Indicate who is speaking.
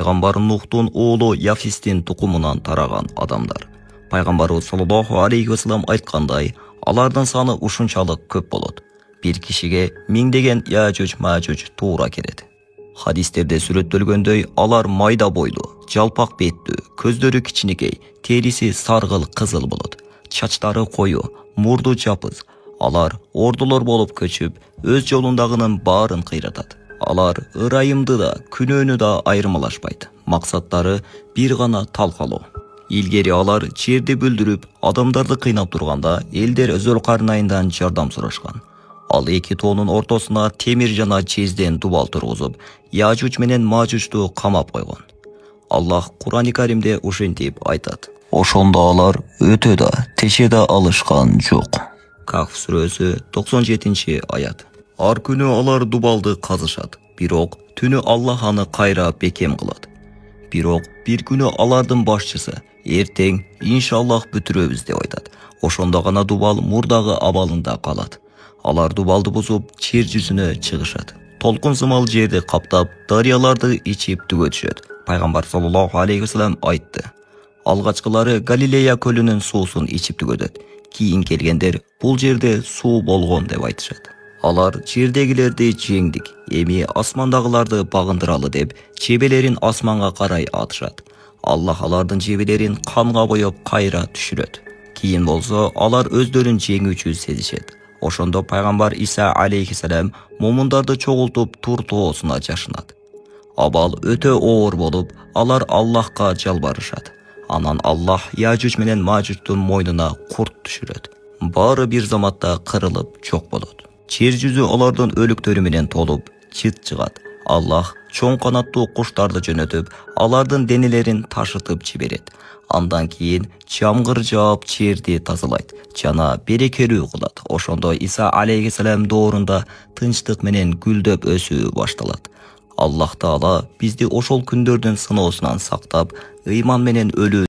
Speaker 1: Пайgambar Нухтун oğlu Yafis'tin tukumundan taragan adamlar. Пайgambarыбыз sallallahu aleyhi ve sellem aytkanday, alardan sаны ушунчалык көп болот. Bir kişiге миңдеген Яжуж Мажуж туура келет. Hadisтерде сүрөттөлгөндөй, алар майда бойлуу, жалпак беттүү, көздөрү кичинекей, териси саргыл кызыл болот. Чачтары коюу, мурду жапыз. Алар ордулор болуп көчүп, өз жолундагынын баарын кыйратат. Алар ырайымды да, күнөөнү да айырмалашпайт. Максаттары бир гана талкалоо. Илгери алар жерди бүлдүрүп, адамдарды кыйнап турганда, элдер Зөлкарнайындан жардам сурашкан. Ал эки тоонун ортосуна темир жана чезден дубал тургузуп, Яжуж менен Мажужду камап койгон. Аллах Кур'ан-ы Каримде ушинтип айтат. Ошондо алар өтө да, теше да алышкан жок. Кахф сүрөсү 97-аят. Ар күнү алар дубалды казышат, бирок түнү Аллах аны кайра бекем кылат. Бирок бир күнү алардын башчысы эртең иншаллах бүтүрөбүз деп айтат. Ошондо гана дубал мурдагы абалында калат. Алар дубалды бузуп жер жүзүнө чыгышат. Толкун сымал жерди каптап, дарыяларды ичип түгөтүшөт. Пайгамбар саллаллаху алейхи ва саллям айтты. Алгачкылары Галилея көлүнүн суусун ичип түгөтөт. Кийин келгендер бул жерде суу болгон деп айтышат. Алар жердегилерди жеңдик, эми асмандагыларды багындыралы деп жебелерин асманга карай атышат. Аллах алардын жебелерин канга боеп кайра түшүрөт. Кийин болсо алар өздөрүн жеңүүчү сезишет. Ошондо пайгамбар Иса алейхиссалам момундарды чогултуп Тур тоосуна жашынат. Абал өтө оор болуп, алар Аллахка жалбарышат. Анан Аллах Яжуж менен Мажуждун мойнуна курт түшүрөт. Баары бир заматта кырылып жок болот. Жер жүзү алардын өлүктөрү менен толуп, чыт чыгат. Аллах чоң канаттуу куштарды жөнөтүп, алардын денелерин ташытып жиберет. Андан кийин жамгыр жаап жерди тазалайт, жана берекелүү кылат. Ошондо Иса алейхиссалам доорунда тынчтык менен гүлдөп өсүү башталат. Аллах Таала бизди ошол күндөрдүн сыноосунан сактап, ыйман менен өлүү